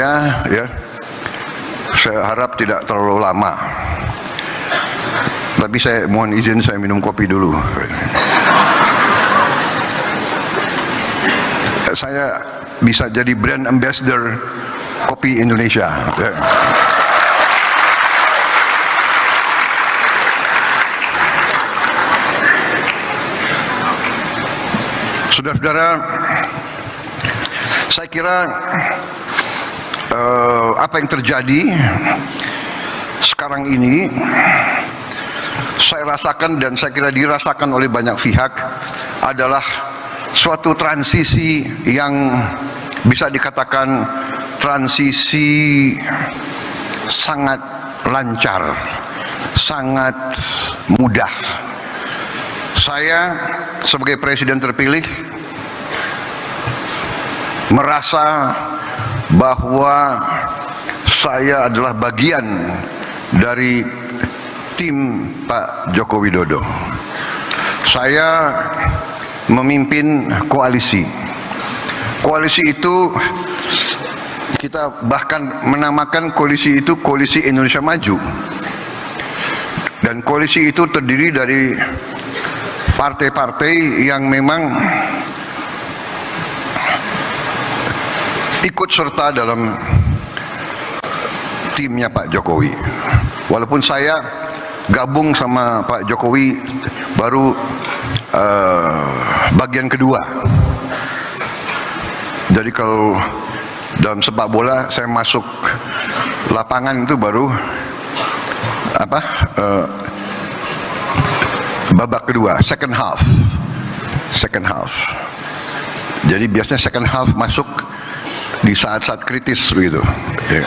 saya, ya, saya harap tidak terlalu lama. Tapi saya mohon izin saya minum kopi dulu. Saya bisa jadi brand ambassador kopi Indonesia. Saudara-saudara, saya kira apa yang terjadi sekarang ini saya rasakan dan saya kira dirasakan oleh banyak pihak adalah suatu transisi yang bisa dikatakan transisi sangat lancar, sangat mudah. Saya sebagai presiden terpilih merasa bahwa saya adalah bagian dari tim Pak Joko Widodo. Saya memimpin koalisi. Koalisi itu kita bahkan menamakan koalisi itu Koalisi Indonesia Maju. Dan koalisi itu terdiri dari partai-partai yang memang ikut serta dalam timnya Pak Jokowi. Walaupun saya gabung sama Pak Jokowi baru bagian kedua. Jadi kalau dalam sepak bola saya masuk lapangan itu baru babak kedua, second half. Jadi biasanya second half masuk di saat-saat kritis begitu. Ya.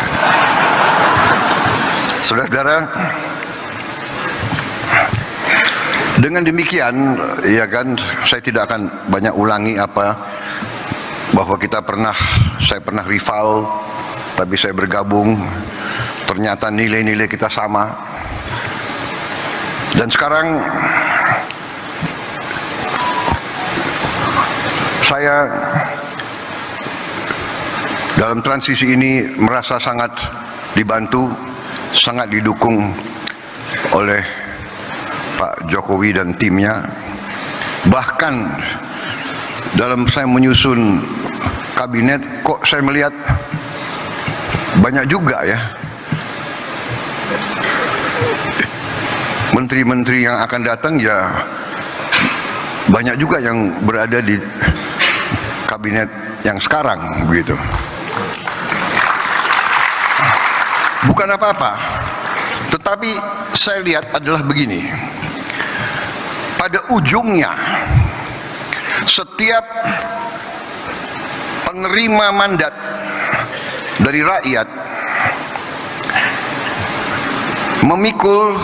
Saudara-saudara, dengan demikian, ya kan, saya tidak akan banyak ulangi bahwa saya pernah rival, tapi saya bergabung, ternyata nilai-nilai kita sama. Dan sekarang saya dalam transisi ini merasa sangat dibantu, sangat didukung oleh Pak Jokowi dan timnya. Bahkan dalam saya menyusun kabinet, kok saya melihat banyak juga ya menteri-menteri yang akan datang, ya banyak juga yang berada di kabinet yang sekarang begitu. Bukan apa-apa, tetapi saya lihat adalah begini, pada ujungnya setiap penerima mandat dari rakyat memikul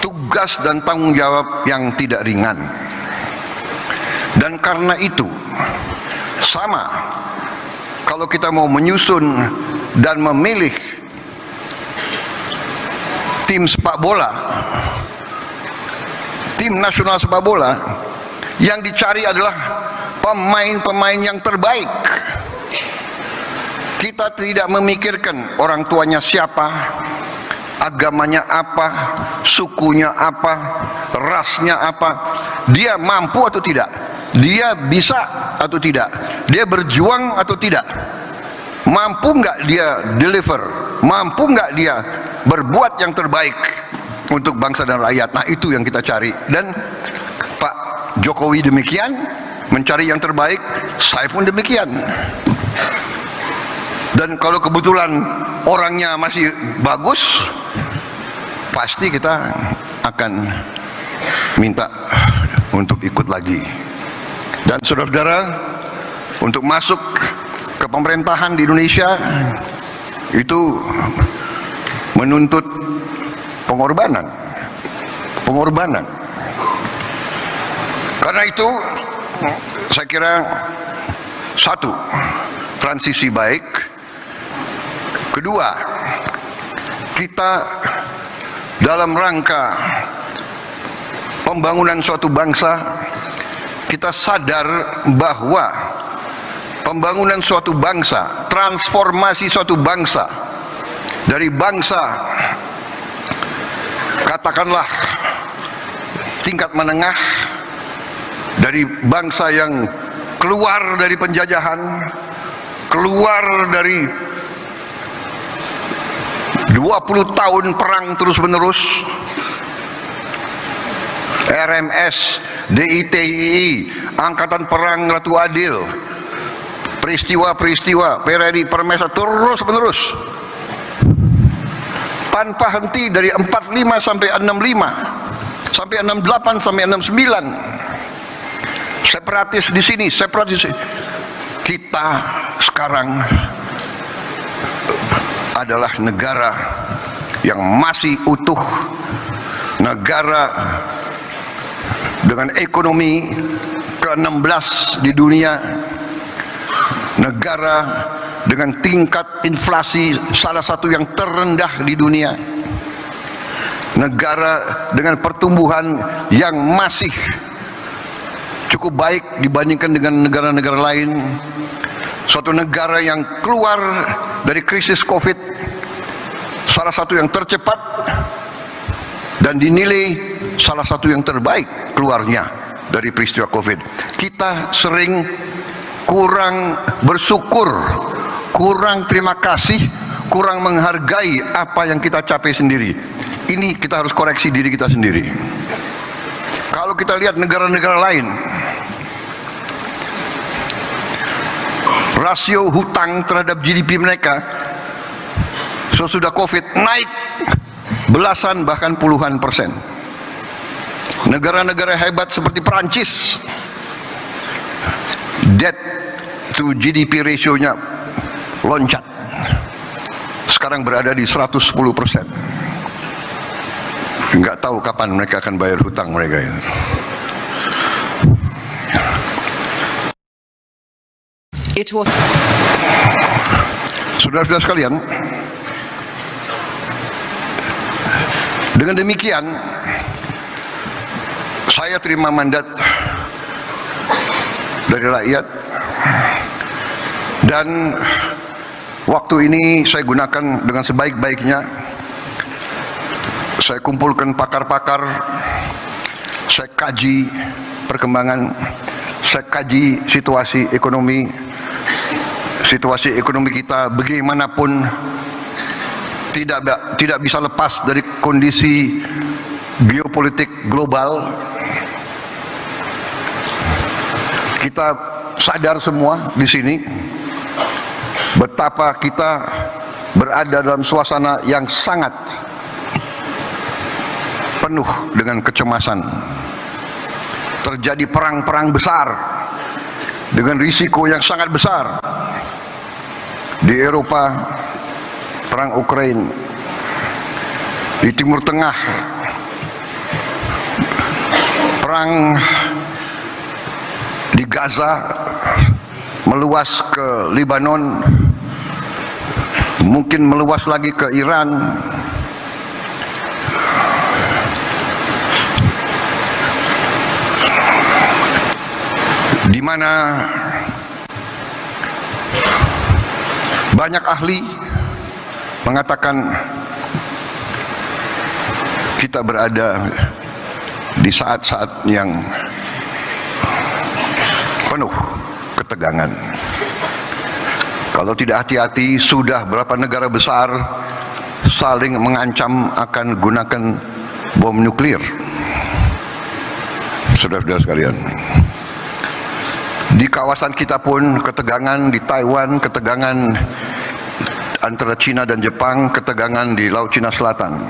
tugas dan tanggung jawab yang tidak ringan. Dan karena itu sama, kalau kita mau menyusun dan memilih tim sepak bola, tim nasional sepak bola, yang dicari adalah pemain-pemain yang terbaik. Kita tidak memikirkan orang tuanya siapa, agamanya apa, sukunya apa, rasnya apa, dia mampu atau tidak, dia bisa atau tidak, dia berjuang atau tidak, mampu nggak dia deliver, mampu nggak dia berbuat yang terbaik untuk bangsa dan rakyat. Nah, itu yang kita cari. Dan Pak Jokowi demikian mencari yang terbaik, saya pun demikian. Dan kalau kebetulan orangnya masih bagus, pasti kita akan minta untuk ikut lagi. Dan saudara-saudara, untuk masuk ke pemerintahan di Indonesia itu menuntut pengorbanan. Karena itu saya kira satu, transisi baik. Kedua, kita dalam rangka pembangunan suatu bangsa, kita sadar bahwa pembangunan suatu bangsa, transformasi suatu bangsa dari bangsa katakanlah tingkat menengah, dari bangsa yang keluar dari penjajahan, keluar dari 20 tahun perang terus-menerus, RMS, DITII, Angkatan Perang Ratu Adil, peristiwa-peristiwa PRRI, Permesa terus-menerus tanpa henti dari 45 sampai 65 sampai 68 sampai 69, separatis di sini, separatis. Kita sekarang adalah negara yang masih utuh, negara dengan ekonomi ke-16 di dunia, negara dengan tingkat inflasi salah satu yang terendah di dunia, negara dengan pertumbuhan yang masih cukup baik dibandingkan dengan negara-negara lain, suatu negara yang keluar dari krisis COVID salah satu yang tercepat dan dinilai salah satu yang terbaik keluarnya dari peristiwa COVID. Kita sering kurang bersyukur, kurang terima kasih, kurang menghargai apa yang kita capai sendiri. Ini kita harus koreksi diri kita sendiri. Kalau kita lihat negara-negara lain, rasio hutang terhadap GDP mereka sesudah COVID naik belasan bahkan puluhan persen. Negara-negara hebat seperti Perancis, debt to GDP ratio-nya loncat, sekarang berada di 110%. Nggak tahu kapan mereka akan bayar hutang mereka itu. Saudara-saudara sekalian, dengan demikian saya terima mandat dari rakyat, dan waktu ini saya gunakan dengan sebaik-baiknya. Saya kumpulkan pakar-pakar, saya kaji perkembangan, saya kaji situasi ekonomi kita bagaimanapun tidak bisa lepas dari kondisi geopolitik global. Kita sadar semua di sini betapa kita berada dalam suasana yang sangat penuh dengan kecemasan. Terjadi perang-perang besar dengan risiko yang sangat besar di Eropa, perang Ukraina, di Timur Tengah, perang di Gaza, meluas ke Lebanon, mungkin meluas lagi ke Iran. Di mana banyak ahli mengatakan kita berada di saat-saat yang penuh ketegangan. Kalau tidak hati-hati, sudah berapa negara besar saling mengancam akan gunakan bom nuklir. Saudara-saudara sekalian, di kawasan kita pun ketegangan, di Taiwan ketegangan antara Cina dan Jepang, ketegangan di Laut Cina Selatan.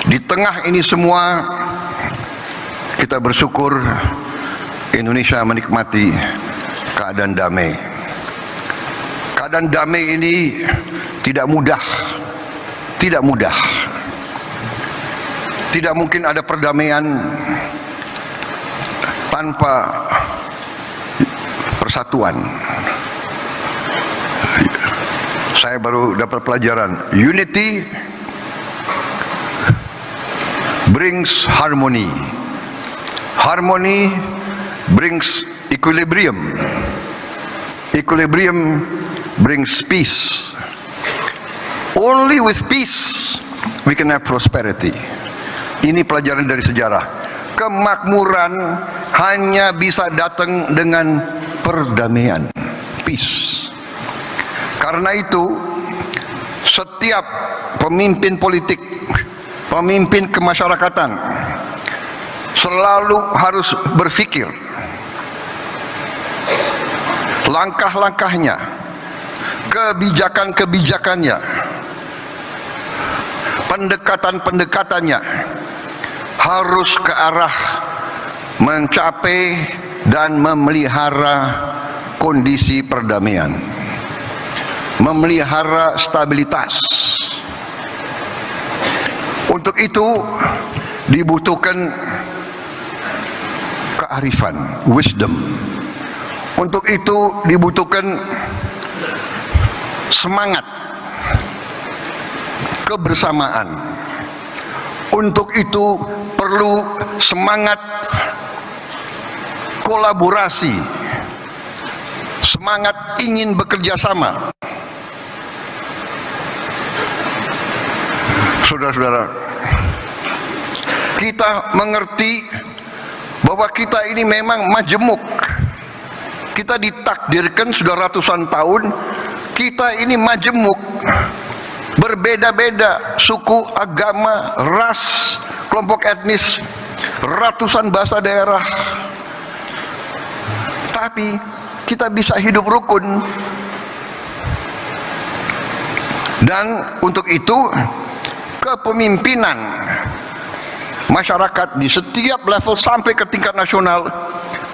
Di tengah ini semua kita bersyukur Indonesia menikmati keadaan damai. Keadaan damai ini tidak mudah, tidak mudah. Tidak mungkin ada perdamaian tanpa persatuan. Saya baru dapat pelajaran, unity brings harmony, harmony brings equilibrium. Equilibrium brings peace. Only with peace we can have prosperity. Ini pelajaran dari sejarah. Kemakmuran hanya bisa datang dengan perdamaian, peace. Karena itu, setiap pemimpin politik, pemimpin kemasyarakatan selalu harus berpikir langkah-langkahnya, kebijakan-kebijakannya, pendekatan-pendekatannya harus ke arah mencapai dan memelihara kondisi perdamaian, memelihara stabilitas. Untuk itu dibutuhkan kearifan, wisdom. Untuk itu dibutuhkan semangat, kebersamaan. Untuk itu perlu semangat kolaborasi, semangat ingin bekerja sama. Saudara-saudara, kita mengerti bahwa kita ini memang majemuk. Kita ditakdirkan sudah ratusan tahun, kita ini majemuk, berbeda-beda suku, agama, ras, kelompok etnis, ratusan bahasa daerah. Tapi kita bisa hidup rukun. Dan untuk itu kepemimpinan masyarakat di setiap level sampai ke tingkat nasional,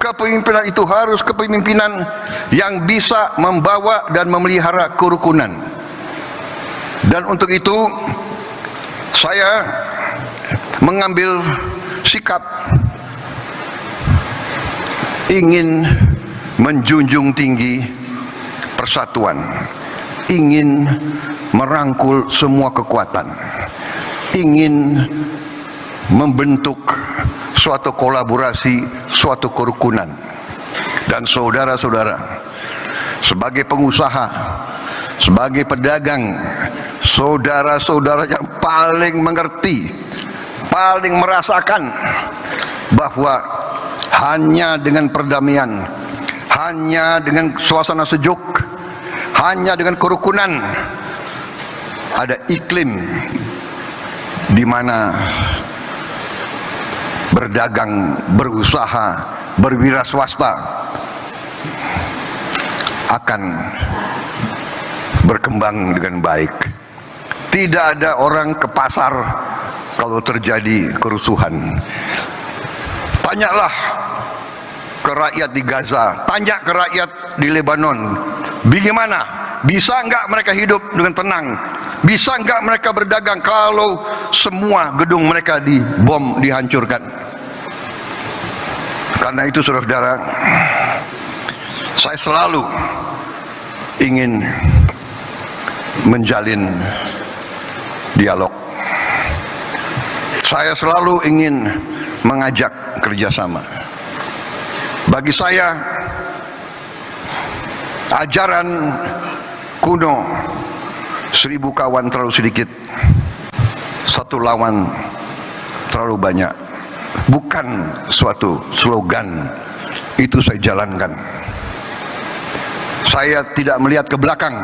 kepemimpinan itu harus kepemimpinan yang bisa membawa dan memelihara kerukunan. Dan untuk itu saya mengambil sikap ingin menjunjung tinggi persatuan, ingin merangkul semua kekuatan, ingin membentuk suatu kolaborasi, suatu kerukunan. Dan saudara-saudara, sebagai pengusaha, sebagai pedagang, saudara-saudara yang paling mengerti, paling merasakan bahwa hanya dengan perdamaian, hanya dengan suasana sejuk, hanya dengan kerukunan, ada iklim di mana berdagang, berusaha, berwira swasta akan berkembang dengan baik. Tidak ada orang ke pasar kalau terjadi kerusuhan. Tanyalah ke rakyat di Gaza, tanya ke rakyat di Lebanon, bagaimana? Bisa enggak mereka hidup dengan tenang? Bisa enggak mereka berdagang kalau semua gedung mereka dibom, dihancurkan? Karena itu saudara-saudara, saya selalu ingin menjalin dialog. Saya selalu ingin mengajak kerjasama. Bagi saya, ajaran kuno 1000 kawan terlalu sedikit, 1 lawan terlalu banyak, bukan suatu slogan. Itu saya jalankan. Saya tidak melihat ke belakang,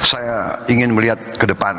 saya ingin melihat ke depan.